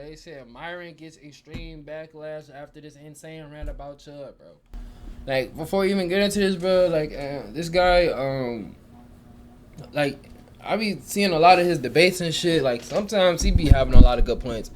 They said Myron gets extreme backlash after this insane rant about Chud, bro. Like, before you even get into this, bro, like, this guy, like, I be seeing a lot of his debates and shit. Like, sometimes he be having a lot of good points.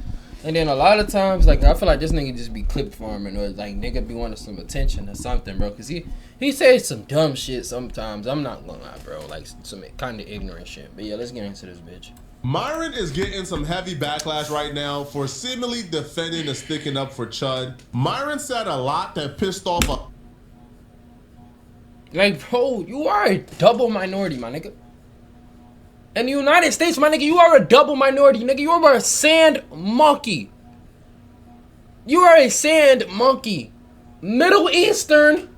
And then a lot of times, like, I feel like this nigga just be clip farming or, like, nigga be wanting some attention or something, bro. Because he says some dumb shit sometimes. I'm not gonna lie, bro. Like, some kind of ignorant shit. But, yeah, let's get into this bitch. Myron is getting some heavy backlash right now for seemingly defending and sticking up for Chud. Myron said a lot that pissed off a... Like, bro, you are a double minority, my nigga. In the United States, my nigga, you are a double minority, nigga. You are a sand monkey. You are a sand monkey. Middle Eastern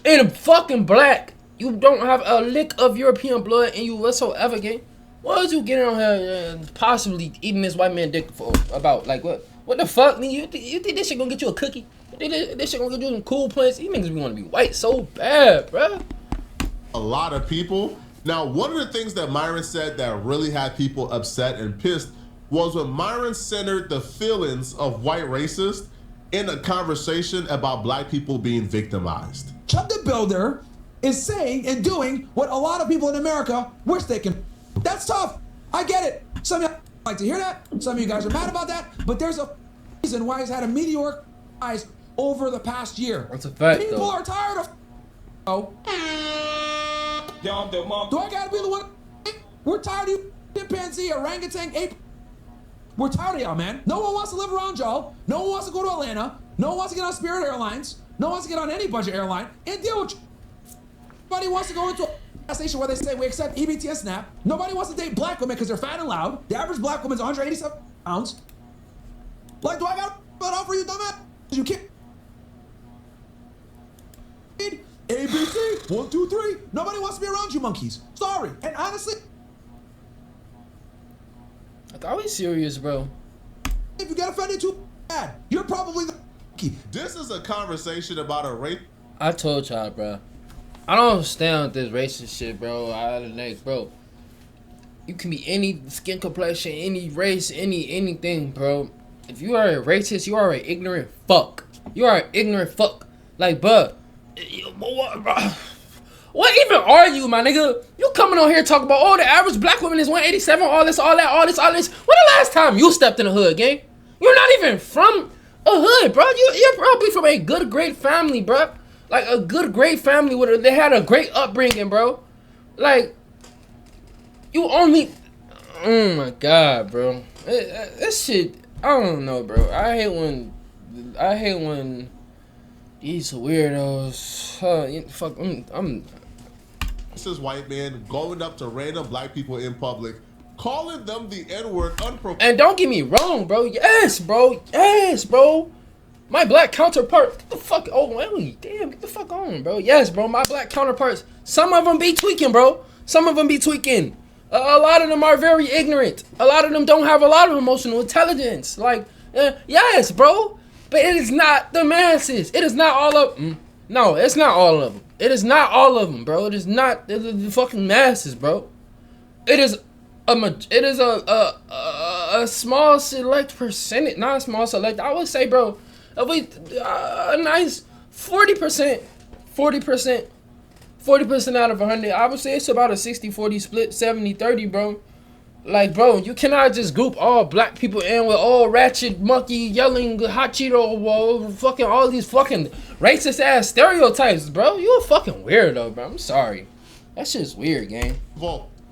and fucking black. You don't have a lick of European blood in you whatsoever, gang. What was you getting on here possibly eating this white man dick for about? Like, what the fuck, nigga? You think this shit gonna get you a cookie? You think this shit gonna get you some cool points? These niggas be wanna be white so bad, bro. A lot of people. Now, one of the things that Myron said that really had people upset and pissed was when Myron centered the feelings of white racists in a conversation about black people being victimized. Chud the Builder is saying and doing what a lot of people in America wish they can. That's tough. I get it. Some of you like to hear that. Some of you guys are mad about that. But there's a reason why he's had a meteoric rise over the past year. That's a fact, People though. are tired of... Oh. Do I gotta be the one? We're tired of you chimpanzee, orangutan, ape. We're tired of y'all, man. No one wants to live around y'all. No one wants to go to Atlanta. No one wants to get on Spirit Airlines. No one wants to get on any budget airline and deal with you. Nobody wants to go into a gas station where they say we accept EBT and SNAP. Nobody wants to date black women because they're fat and loud. The average black woman's 187 pounds. Like, do I gotta put out for you, dumbass? You can't. ABC, 1, 2, 3. Nobody wants to be around you monkeys. Sorry. And honestly, Like, are we serious, bro? if you get offended too bad, you're probably the monkey. This is a conversation about a rape. I told y'all, bro. I don't understand this racist shit, bro. Bro. You can be any skin complexion, any race, anything, bro. If you are a racist, you are an ignorant fuck. You are an ignorant fuck. Like, bro. What even are you, my nigga? You coming on here talking about, oh, the average black woman is 187, all this. When the last time you stepped in the hood, gang? You're not even from a hood, bro. You're probably from a good, great family, bro. Like, a good, great family where they had a great upbringing, bro. Like, you only... Oh, my God, bro. This shit, I don't know, bro. I hate when these weirdos... fuck, I'm... This is white man going up to random black people in public, calling them the N-word unprofessional. And don't get me wrong, bro. Yes, bro. Yes, bro. My black counterpart. Get the fuck... Oh, damn. Get the fuck on, bro. Yes, bro. My black counterparts. Some of them be tweaking, bro. Some of them be tweaking. A lot of them are very ignorant. A lot of them don't have a lot of emotional intelligence. Like, yes, bro. But it is not the masses. It is not all of them. No, it's not all of them. It is not all of them, bro. It is not the fucking masses, bro. It is a small select percentage. Not a small select. I would say, bro, a nice 40%, 40% out of 100. I would say it's about a 60-40 split, 70-30, bro. Like, bro, you cannot just group all black people in with all ratchet, monkey, yelling, hot Cheeto, fucking all these fucking racist ass stereotypes, bro. You a fucking weirdo, bro. I'm sorry. That shit's weird, gang.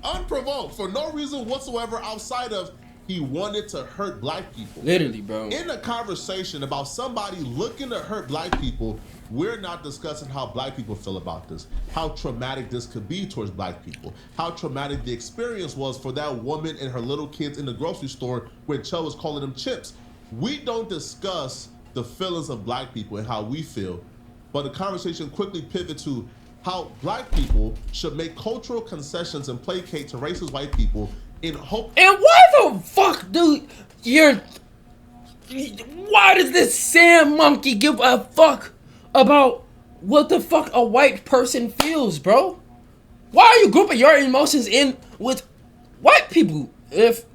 Unprovoked, for no reason whatsoever outside of he wanted to hurt black people. Literally, bro. In a conversation about somebody looking to hurt black people, we're not discussing how black people feel about this, how traumatic this could be towards black people, how traumatic the experience was for that woman and her little kids in the grocery store when Chud was calling them chimps. We don't discuss the feelings of black people and how we feel, but the conversation quickly pivoted to how black people should make cultural concessions and placate to racist white people in hope. And why the fuck, dude, why does this sand monkey give a fuck about what the fuck a white person feels, bro? Why are you grouping your emotions in with white people? If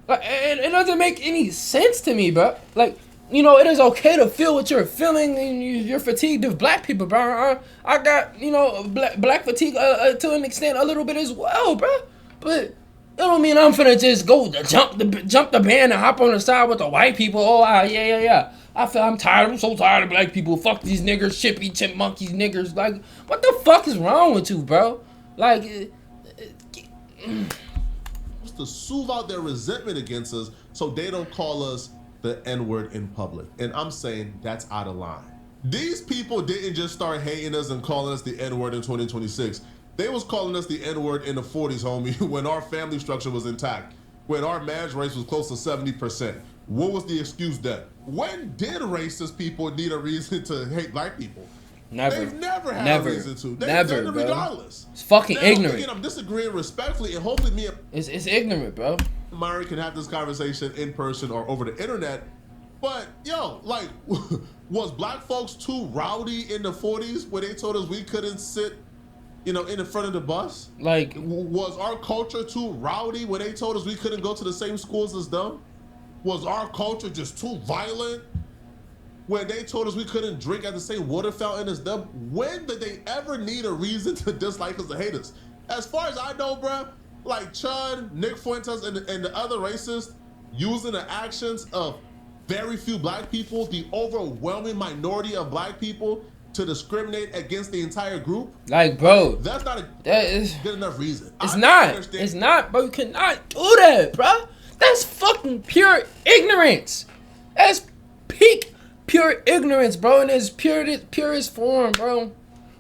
Like, it doesn't make any sense to me, bro. Like, you know, it is okay to feel what you're feeling, and you're fatigued of black people, bro. I got, you know, black fatigue to an extent a little bit as well, bro. But it don't mean I'm finna just go jump the band and hop on the side with the white people. Oh, yeah. I'm tired. I'm so tired of black people. Fuck these niggers, chippy, chip monkeys, niggers. Like, what the fuck is wrong with you, bro? Like, to soothe out their resentment against us so they don't call us the N-word in public. And I'm saying that's out of line. These people didn't just start hating us and calling us the N-word in 2026. They was calling us the N-word in the 40s, homie, when our family structure was intact, when our marriage rates was close to 70%. What was the excuse then? When did racist people need a reason to hate black people? Never. They've never had a reason to. They've done it regardless. It's fucking now, ignorant. Again, I'm disagreeing respectfully, and hopefully me and It's ignorant, bro. Myron can have this conversation in person or over the internet. But yo, like, was black folks too rowdy in the 40s where they told us we couldn't sit, you know, in the front of the bus? Like, was our culture too rowdy when they told us we couldn't go to the same schools as them? Was our culture just too violent when they told us we couldn't drink at the same water fountain as them? When did they ever need a reason to dislike us or hate us? As far as I know, bruh, like Chud, Nick Fuentes, and the other racists using the actions of very few black people, the overwhelming minority of black people, to discriminate against the entire group. Like, bro, that's not a good enough reason. It's not, bro. You cannot do that, bro. That's fucking pure ignorance. That's peak pure ignorance, bro, in its purest form, bro.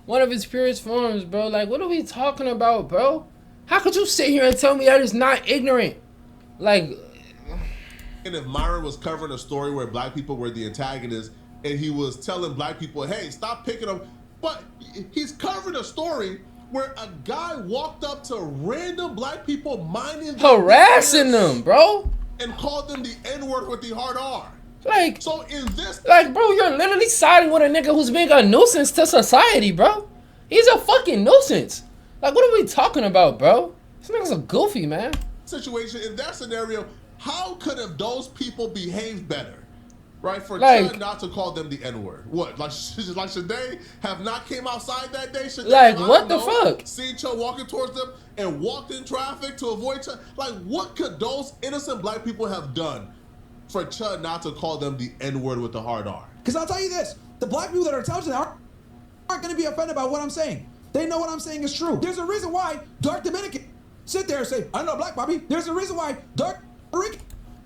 One of its purest forms, bro. Like, what are we talking about, bro? How could you sit here and tell me that is not ignorant? Like, and if Myron was covering a story where black people were the antagonists, and he was telling black people, hey, stop picking them, but he's covering a story where a guy walked up to random black people minding harassing them, bro, and called them the N-word with the hard R. Like, so in this, like, bro, you're literally siding with a nigga who's being a nuisance to society, bro. He's a fucking nuisance. Like, what are we talking about, bro? This nigga's a goofy, man. Situation in that scenario, how could have those people behaved better, right? For like, Chud not to call them the N-word. What? Like should they have not came outside that day? Should like, they, what the fuck? Seen Chud walking towards them and walked in traffic to avoid Chud? Like, what could those innocent black people have done for Chud not to call them the N-word with the hard R? Because I'll tell you this, the black people that are intelligent aren't going to be offended by what I'm saying. They know what I'm saying is true. There's a reason why dark Dominican sit there and say, I know black, Bobby. There's a reason why dark Rican.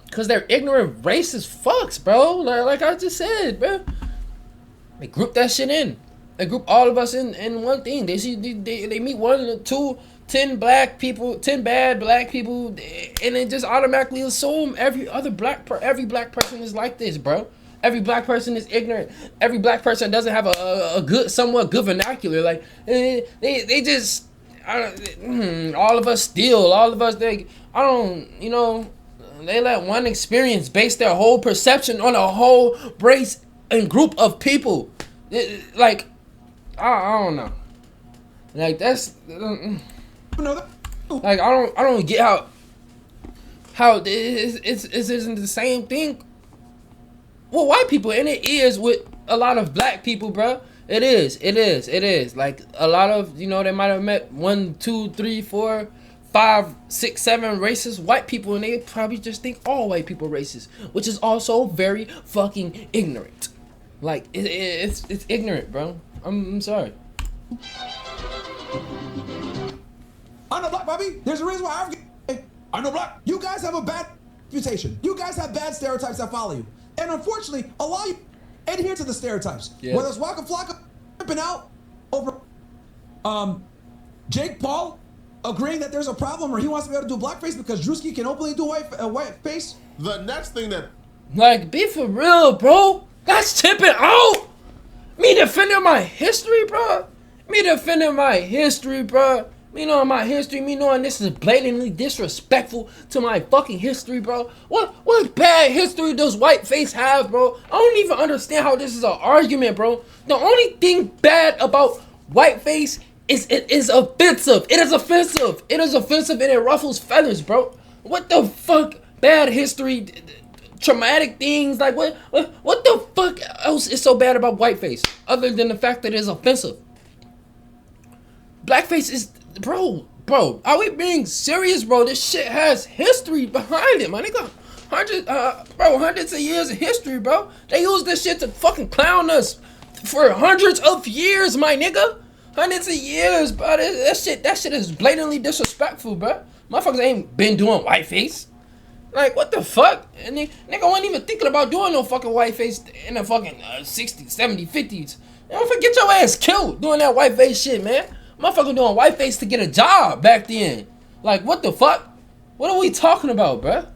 Because they're ignorant racist fucks, bro. Like I just said, bro. They group that shit in. They group all of us in one thing. They meet 1, 2, 10 black people, 10 bad black people, and they just automatically assume every black person is like this, bro. Every black person is ignorant. Every black person doesn't have a good, somewhat good vernacular. Like, they just, all of us steal. All of us, they let one experience base their whole perception on a whole race and group of people. Like, I don't know. Like, that's, like, I don't get how it isn't the same thing with white people, and it is with a lot of black people, bro. It is. Like, a lot of, they might have met 1, 2, 3, 4, 5, 6, 7 racist white people, and they probably just think all white people racist, which is also very fucking ignorant. Like, it's ignorant, bro. I'm sorry. I know black, Bobby. There's a reason why I know black. You guys have a bad reputation. You guys have bad stereotypes that follow you. And unfortunately, a lot of you adhere to the stereotypes. Yeah. Whether it's Waka Flocka flipping out over Jake Paul agreeing that there's a problem or he wants to be able to do blackface because Drewski can openly do white face. The next thing that... Like, be for real, bro. That's tipping out. Me defending my history, bro. Me knowing my history, me knowing this is blatantly disrespectful to my fucking history, bro. What bad history does whiteface have, bro? I don't even understand how this is an argument, bro. The only thing bad about whiteface is it is offensive. It is offensive. It is offensive and it ruffles feathers, bro. What the fuck bad history, traumatic things. Like what the fuck else is so bad about whiteface other than the fact that it's offensive? Blackface is, bro, are we being serious, bro? This shit has history behind it, my nigga. Hundreds of years of history, bro. They use this shit to fucking clown us for hundreds of years, my nigga. Hundreds of years, bro. That shit is blatantly disrespectful, bro. Motherfuckers ain't been doing whiteface. Like, what the fuck? And nigga wasn't even thinking about doing no fucking whiteface in the fucking 60s, 70s, 50s. Don't forget your ass killed doing that whiteface shit, man. Motherfucker doing whiteface to get a job back then. Like, what the fuck? What are we talking about, bruh?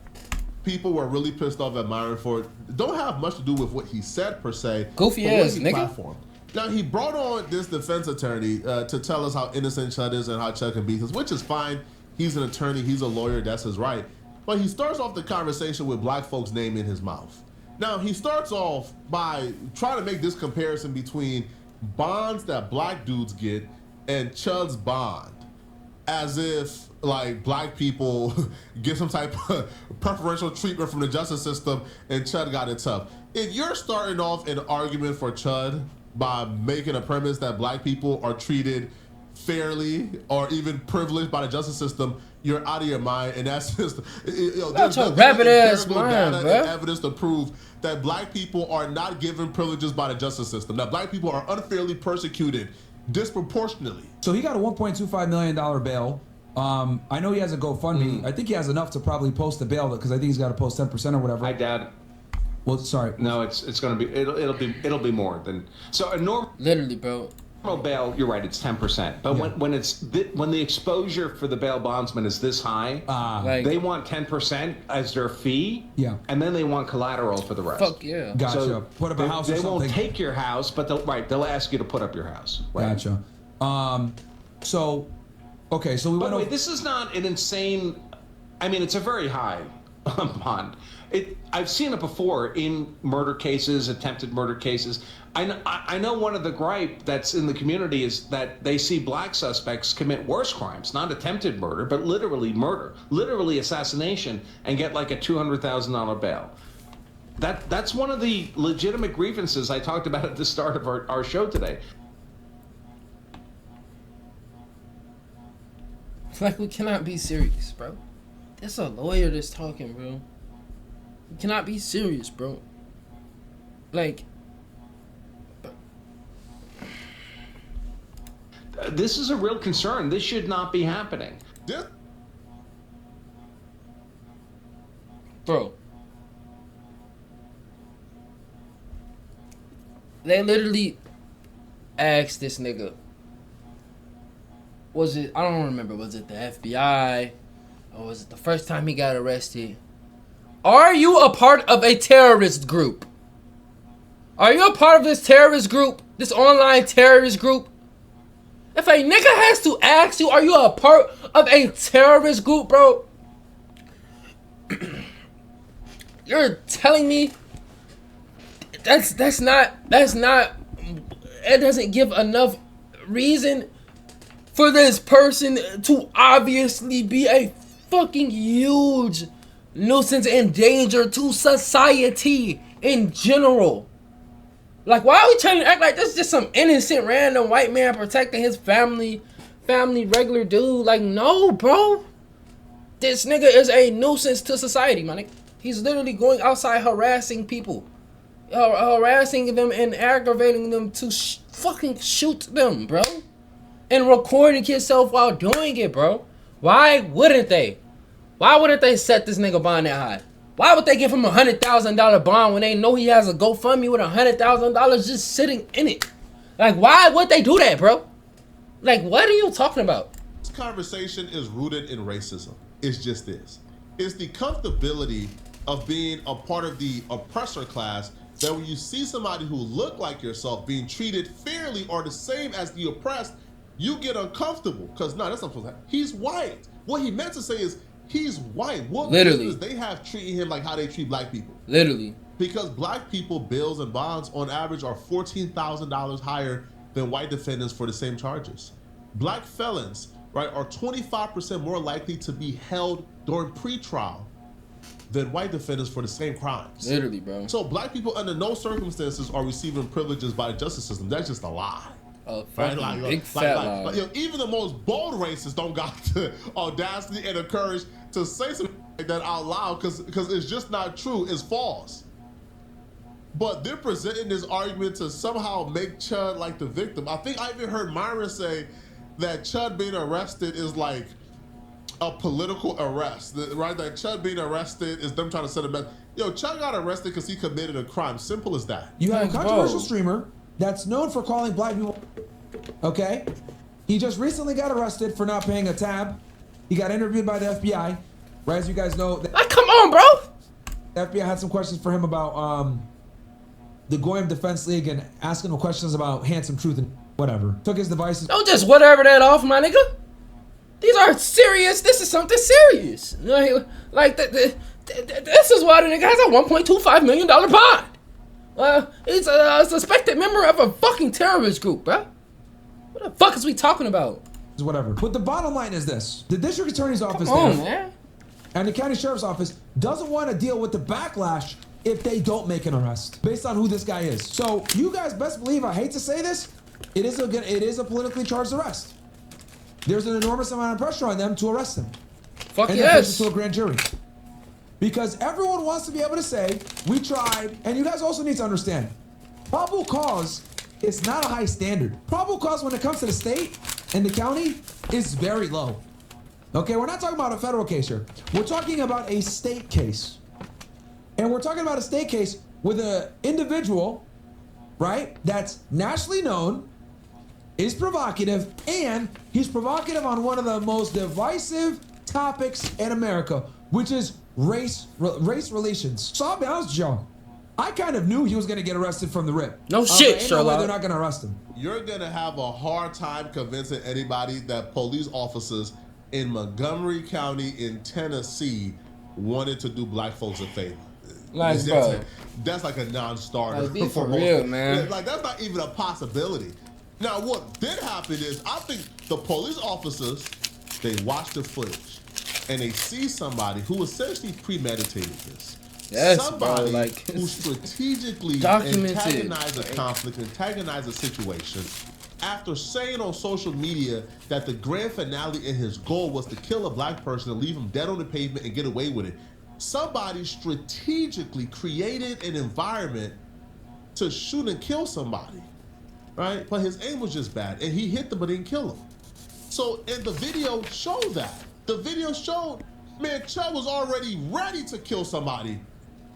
People were really pissed off at Myron for it. Don't have much to do with what he said, per se. Goofy ass, nigga. Platform. Now, he brought on this defense attorney to tell us how innocent Chud is and how Chud can beat us, which is fine. He's an attorney. He's a lawyer. That's his right. But he starts off the conversation with black folks' name in his mouth. Now, he starts off by trying to make this comparison between bonds that black dudes get and Chud's bond, as if like black people get some type of preferential treatment from the justice system and Chud got it tough. If you're starting off an argument for Chud by making a premise that black people are treated fairly or even privileged by the justice system, you're out of your mind, and that's just that's a rabbit ass mind, bro. Evidence to prove that black people are not given privileges by the justice system. That black people are unfairly persecuted disproportionately. So he got a $1.25 million bail. I know he has a GoFundMe. I think he has enough to probably post the bail because I think he's got to post 10% or whatever. I doubt it. Well, sorry. No, it's going to be it'll be more than so a normal. Literally, bro. Bail, you're right, it's 10%. But Yeah. when the exposure for the bail bondsman is this high, Like, they want 10% as their fee. Yeah. And then they want collateral for the rest. fuck yeah. Gotcha. So put up a house or they something. won't take your house, but they'll ask you to put up your house. Right? Gotcha. So, okay, so we By went the way, over. this is not an insane. I mean, it's a very high bond. I've seen it before in murder cases, attempted murder cases. I know one of the gripe that's in the community is that they see black suspects commit worse crimes, not attempted murder, but literally murder, literally assassination, and get like a $200,000 bail. That's one of the legitimate grievances I talked about at the start of our show today. Like, we cannot be serious, bro. That's a lawyer that's talking, bro. We cannot be serious, bro. Like, This is a real concern. This should not be happening. bro. They literally asked this nigga, I don't remember, was it the FBI? Or was it the first time he got arrested? Are you a part of a terrorist group? Are you a part of this terrorist group? This online terrorist group? If a nigga has to ask you, are you a part of a terrorist group, bro? You're telling me that's not, it doesn't give enough reason for this person to obviously be a fucking huge nuisance and danger to society in general. Like, why are we trying to act like this is just some innocent random white man protecting his family, regular dude? Like, no, bro. This nigga is a nuisance to society, my nigga. He's literally going outside harassing people. Harassing them and aggravating them to fucking shoot them, bro. And recording himself while doing it, bro. Why wouldn't they? Why wouldn't they set this nigga bond that high? Why would they give him $100,000 bond when they know he has a GoFundMe with $100,000 just sitting in it? Like, why would they do that, bro? Like, what are you talking about? This conversation is rooted in racism. It's just this. It's the comfortability of being a part of the oppressor class that when you see somebody who look like yourself being treated fairly or the same as the oppressed, you get uncomfortable. Because, no, that's not supposed to happen. He's white. What he meant to say is, he's white. What literally business they have treating him like how they treat black people? Literally. Because black people bills and bonds on average are $14,000 higher than white defendants for the same charges. Black felons, right, are 25% more likely to be held during pretrial than white defendants for the same crimes. Literally, bro. So black people under no circumstances are receiving privileges by the justice system. That's just a lie. Right? Like, big fat lie. Like, you know, even the most bold racists don't got the audacity and the courage to say something like that out loud because it's just not true. It's false. But they're presenting this argument to somehow make Chud like the victim. I think I even heard Myron say that Chud being arrested is like a political arrest, right? That Chud being arrested is them trying to set him back. Yo, Chud got arrested because he committed a crime. Simple as that. You have a controversial streamer that's known for calling black people, okay? He just recently got arrested for not paying a tab. He got interviewed by the FBI. Right, as you guys know, come on, bro. The FBI had some questions for him about the Goyim Defense League and asking him questions about handsome truth and whatever. Took his devices. Don't just whatever that off, my nigga. These are serious. This is something serious. Like this is why the nigga has a $1.25 million bond. He's a suspected member of a fucking terrorist group, bro. What the fuck is we talking about? Whatever. But the bottom line is this: the district attorney's office and the county sheriff's office doesn't want to deal with the backlash if they don't make an arrest based on who this guy is. So you guys best believe, I hate to say this, it is a politically charged arrest. There's an enormous amount of pressure on them to arrest him. Fuck and yes. To a grand jury. Because everyone wants to be able to say, we tried, and you guys also need to understand, probable cause is not a high standard. Probable cause when it comes to the state and the county is very low. Okay, we're not talking about a federal case here. We're talking about a state case. And we're talking about a state case with an individual, right, that's nationally known, is provocative, and he's provocative on one of the most divisive topics in America, which is race relations. So I'll be honest with y'all, I kind of knew he was going to get arrested from the rip. No shit, Sherlock. No way they're Sherlock. not going to arrest him. You're going to have a hard time convincing anybody that police officers in Montgomery County in Tennessee wanted to do black folks a favor. Like, bro. That's like a non-starter. Like, be for real, man. Like, that's not even a possibility. Now, what did happen is, I think the police officers, they watch the footage and they see somebody who essentially premeditated this. Yes, somebody bro, like, who strategically antagonized a conflict, antagonized a situation, after saying on social media that the grand finale and his goal was to kill a black person and leave him dead on the pavement and get away with it. Somebody strategically created an environment to shoot and kill somebody, right? But his aim was just bad, and he hit them but didn't kill him. So, and the video showed that. The video showed, man, Chud was already ready to kill somebody,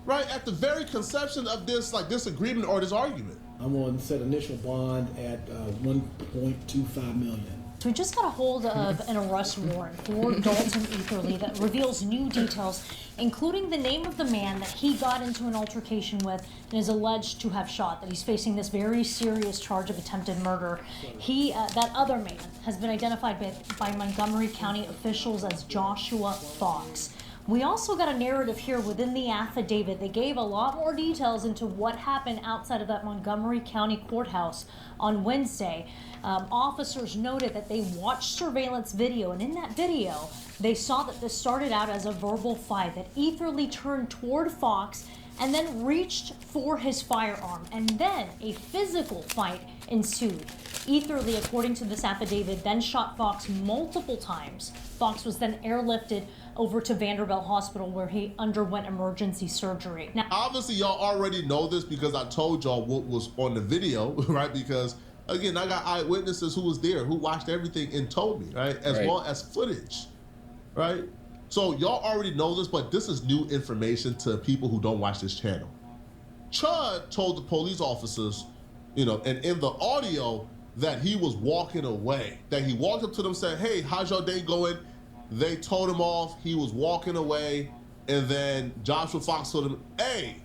right? At the very conception of this, like, this agreement or this argument. I'm on set initial bond at 1.25 million. So we just got a hold of an arrest warrant for Dalton Etherly that reveals new details, including the name of the man that he got into an altercation with and is alleged to have shot, that he's facing this very serious charge of attempted murder. That other man has been identified by Montgomery County officials as Joshua Fox. We also got a narrative here within the affidavit. They gave a lot more details into what happened outside of that Montgomery County courthouse on Wednesday. Officers noted that they watched surveillance video, and in that video, they saw that this started out as a verbal fight, that Etherly turned toward Fox and then reached for his firearm, and then a physical fight ensued. Etherly, according to this affidavit, then shot Fox multiple times. Fox was then airlifted over to Vanderbilt Hospital, where he underwent emergency surgery. Now, obviously, y'all already know this because I told y'all what was on the video, right? Because, again, I got eyewitnesses who was there, who watched everything and told me, right? As well as footage, right? So y'all already know this, but this is new information to people who don't watch this channel. Chud told the police officers, you know, and in the audio, that he was walking away, that he walked up to them, said, hey, how's your day going? They told him off, he was walking away, and then Joshua Fox told him, hey,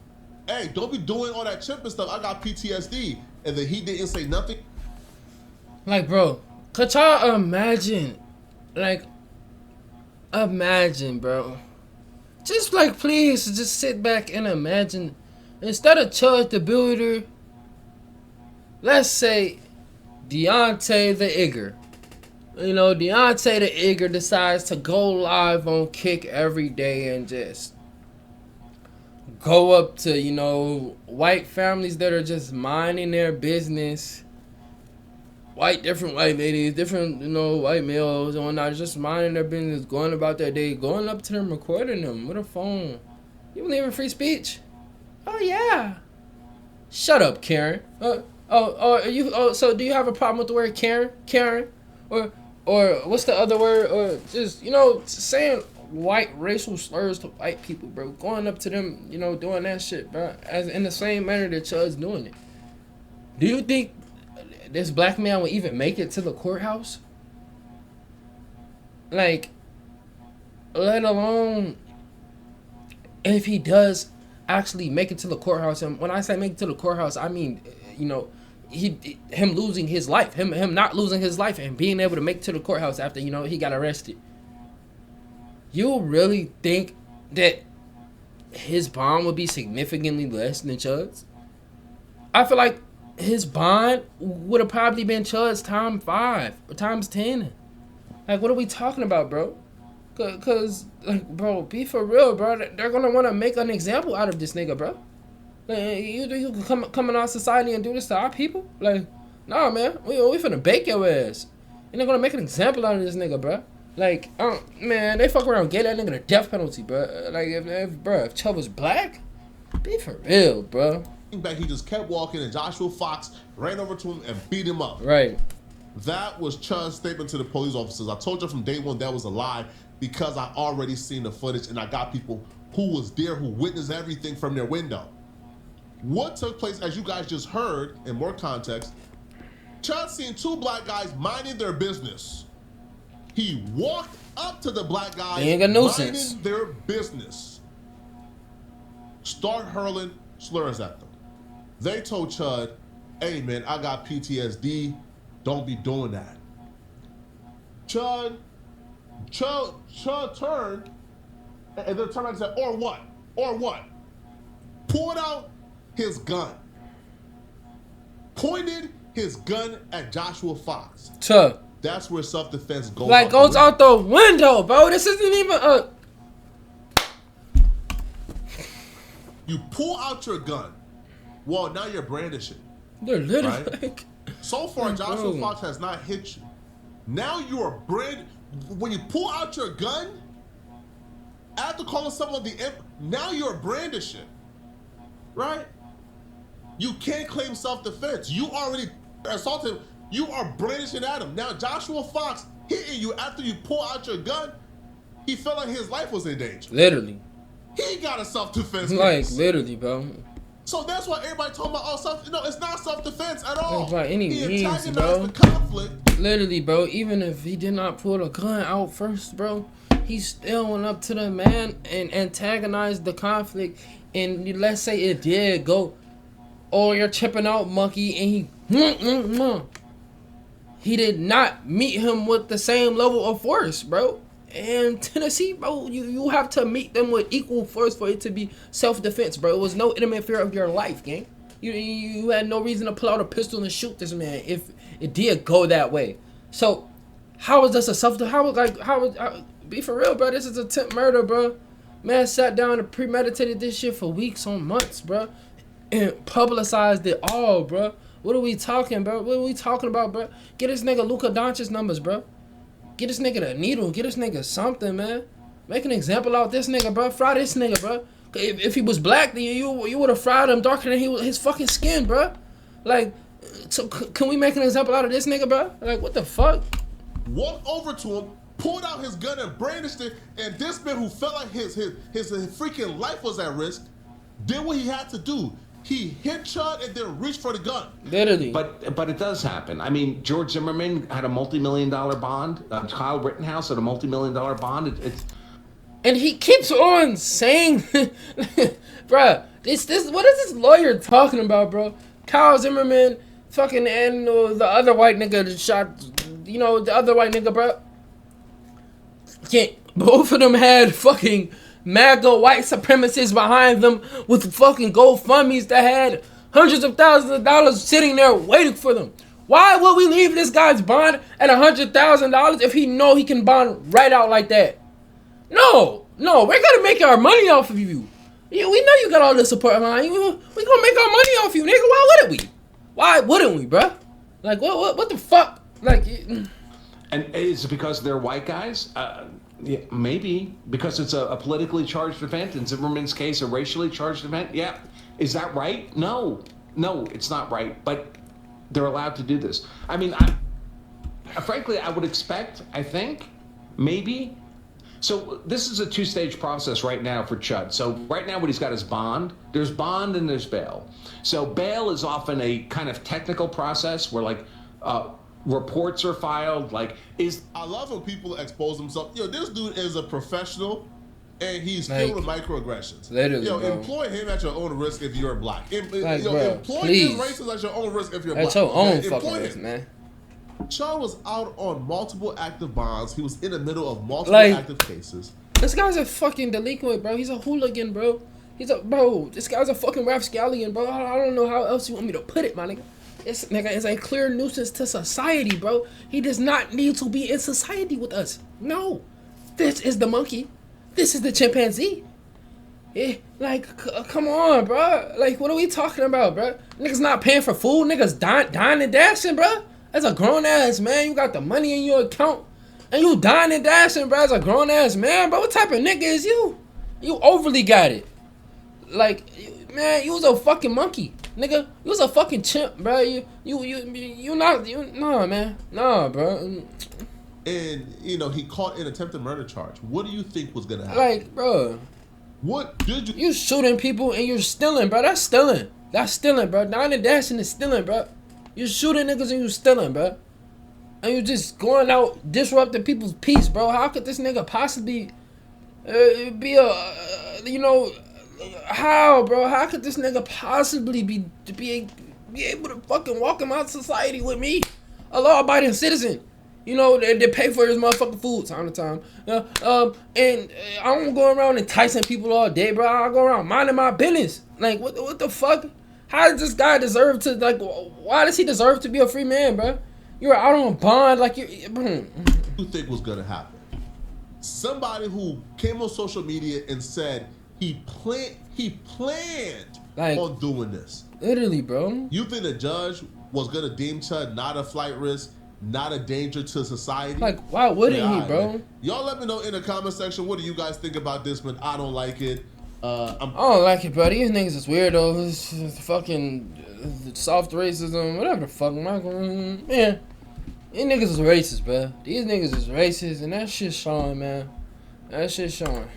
don't be doing all that chimping stuff, I got PTSD, and then he didn't say nothing. Like, bro, could y'all imagine, bro, just like, please, just sit back and imagine, instead of Chud the Builder, let's say Deontay the Igger. You know, Deontay the Igger decides to go live on Kick every day and just go up to, you know, white families that are just minding their business. Different white ladies, different, you know, white males and whatnot, just minding their business, going about their day, going up to them, recording them with a phone. You believe in free speech? Oh, yeah. Shut up, Karen. So do you have a problem with the word Karen? Karen? Or what's the other word? Or just, you know, saying white racial slurs to white people, bro. Going up to them, you know, doing that shit, bro. As in the same manner that Chud's doing it. Do you think this black man will even make it to the courthouse? Like, let alone if he does actually make it to the courthouse. And when I say make it to the courthouse, I mean, you know, him losing his life, him not losing his life and being able to make it to the courthouse after, you know, he got arrested. You really think that his bond would be significantly less than Chud's? I feel like his bond would have probably been Chud's times 5 or times 10. Like, what are we talking about, bro? Cause, like, bro, be for real, bro. They're gonna want to make an example out of this nigga, bro. Like, you can come in our society and do this to our people? Like, nah, man. We finna bake your ass. And they're gonna make an example out of this nigga, bro. Like, man, they fuck around and get that nigga the death penalty, bro. Like, if Chud was black, be for real, bro. Back, he just kept walking, and Joshua Fox ran over to him and beat him up. Right. That was Chud's statement to the police officers. I told you from day one that was a lie because I already seen the footage and I got people who was there who witnessed everything from their window. What took place, as you guys just heard in more context, Chud seen 2 black guys minding their business. He walked up to the black guys being a nuisance, minding their business. Start hurling slurs at them. They told Chud, hey man, I got PTSD. Don't be doing that. Chud turned and then turned around and said, or what? Or what? Pulled out his gun. Pointed his gun at Joshua Fox. Chud. That's where self-defense goes. Like, goes out the window, bro. This isn't even a... You pull out your gun. Well, now you're brandishing. They're literally right? like... So far, Joshua Fox has not hit you. Now you're when you pull out your gun, after calling someone now you're brandishing, right? You can't claim self-defense. You already assaulted him. You are brandishing at him. Now Joshua Fox hitting you after you pull out your gun, he felt like his life was in danger. Literally. He got a self-defense case. Like, literally, bro. So that's why everybody talking about, no, it's not self-defense at all. By any he means, antagonized bro. the conflict. Literally, bro, even if he did not pull the gun out first, bro, he still went up to the man and antagonized the conflict. And let's say it did go, oh, you're chipping out, monkey, and he did not meet him with the same level of force, bro. And Tennessee, bro, you have to meet them with equal force for it to be self-defense, bro. It was no imminent fear of your life, gang. You had no reason to pull out a pistol and shoot this man if it did go that way. So, how is this a self-defense? Be for real, bro. This is attempt murder, bro. Man sat down and premeditated this shit for weeks on months, bro. And publicized it all, bro. What are we talking, bro? What are we talking about, bro? Get this nigga Luka Doncic's numbers, bro. Get this nigga the needle. Get this nigga something, man. Make an example out this nigga, bro. Fry this nigga, bro. If he was black, then you would have fried him darker than his fucking skin, bro. Like, so can we make an example out of this nigga, bro? Like, what the fuck? Walked over to him, pulled out his gun and brandished it, and this man who felt like his freaking life was at risk did what he had to do. He hit Chud and then reached for the gun. Literally. But it does happen. I mean, George Zimmerman had a multi-million-dollar bond. Kyle Rittenhouse had a multi-million-dollar bond. And he keeps on saying, bruh, this what is this lawyer talking about, bro? Kyle Zimmerman, fucking, and the other white nigga that shot, the other white nigga, bro. Both of them had fucking MAGA white supremacists behind them with fucking GoFundMes that had hundreds of thousands of dollars sitting there waiting for them. Why would we leave this guy's bond at $100,000 if he know he can bond right out like that? No, we're gonna make our money off of you. Yeah, we know you got all the support behind you. We gonna make our money off you, nigga. Why wouldn't we? Why wouldn't we, bruh? Like, what the fuck? Like, And is it because they're white guys? Yeah, maybe because it's a politically charged event. In Zimmerman's case, a racially charged event. Yeah, is that right? No, it's not right. But they're allowed to do this. I mean, frankly, I would expect. I think maybe. So this is a two-stage process right now for Chud. So right now what he's got is bond. There's bond and there's bail. So bail is often a kind of technical process where like reports are filed. Like I love when people expose themselves. Yo, this dude is a professional and he's Like, filled with microaggressions. literally, Yo, bro. Employ him at your own risk if you're black. Like, Yo, bro, employ please. his racist at your own risk if you're That's black. your own Okay? fucking Employ risk, him. man. Chud was out on multiple active bonds. He was in the middle of multiple Like- active cases. This guy's a fucking delinquent, bro. He's a hooligan, bro. This guy's a fucking rapscallion, bro. I don't know how else you want me to put it, my nigga. This nigga is a clear nuisance to society, bro. He does not need to be in society with us. No. This is the monkey. This is the chimpanzee. Like, come on, bro. Like, what are we talking about, bro? Niggas not paying for food. Niggas dying and dashing, bro. As a grown-ass man, you got the money in your account. And you dying and dashing, bro, as a grown-ass man, bro. What type of nigga is you? You overly got it. Like, man, you was a fucking monkey, nigga. You was a fucking chimp, bro. Nah, man. Nah, bro. And, you know, he caught an attempted murder charge. What do you think was going to happen? Like, bro. What did you... You shooting people and you're stealing, bro. That's stealing. That's stealing, bro. Dying and dashing is stealing, bro. You shooting niggas and you stealing, bro. And you just going out disrupting people's peace, bro. How could this nigga possibly be how, bro? How could this nigga possibly be able to fucking walk him out of society with me, a law-abiding citizen? You know, they pay for his motherfucking food time to time. And I don't go around enticing people all day, bro. I go around minding my business. Like, what the fuck? How does this guy deserve to, like, why does he deserve to be a free man, bro? You're out on bond, like, you think was going to happen? Somebody who came on social media and said he planned Like, on doing this. Literally, bro. You think the judge was going to deem Chud not a flight risk, not a danger to society? Like, why wouldn't Yeah, he, bro? man. Y'all let me know in the comment section, what do you guys think about this, man? I don't like it. I don't like it, bro. These niggas is weirdos. It's fucking soft racism, whatever the fuck. Man, these niggas is racist, bro. These niggas is racist, and that shit showing, man. That shit showing.